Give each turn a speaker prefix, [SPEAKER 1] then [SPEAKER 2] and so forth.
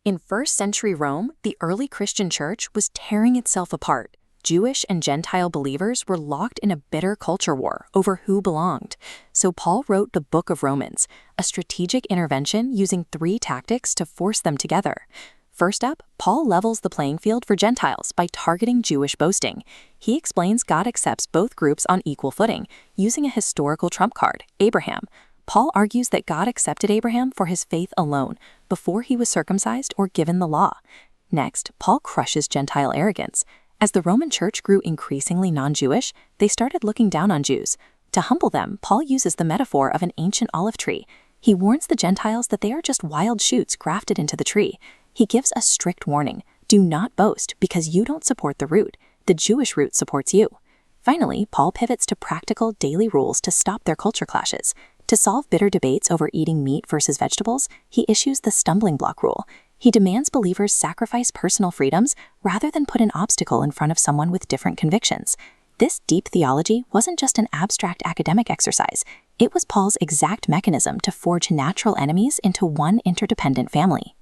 [SPEAKER 1] In first-century Rome, the early Christian church was tearing itself apart. Jewish and Gentile believers were locked in a bitter culture war over who belonged. So Paul wrote the Book of Romans, a strategic intervention using 3 tactics to force them together. First up, Paul levels the playing field for Gentiles by targeting Jewish boasting. He explains God accepts both groups on equal footing, using a historical trump card, Abraham. Paul argues that God accepted Abraham for his faith alone, before he was circumcised or given the law. Next, Paul crushes Gentile arrogance. As the Roman Church grew increasingly non-Jewish, they started looking down on Jews. To humble them, Paul uses the metaphor of an ancient olive tree. He warns the Gentiles that they are just wild shoots grafted into the tree. He gives a strict warning: do not boast because you don't support the root. The Jewish root supports you. Finally, Paul pivots to practical daily rules to stop their culture clashes. To solve bitter debates over eating meat versus vegetables, he issues the stumbling block rule. He demands believers sacrifice personal freedoms rather than put an obstacle in front of someone with different convictions. This deep theology wasn't just an abstract academic exercise. It was Paul's exact mechanism to forge natural enemies into one interdependent family.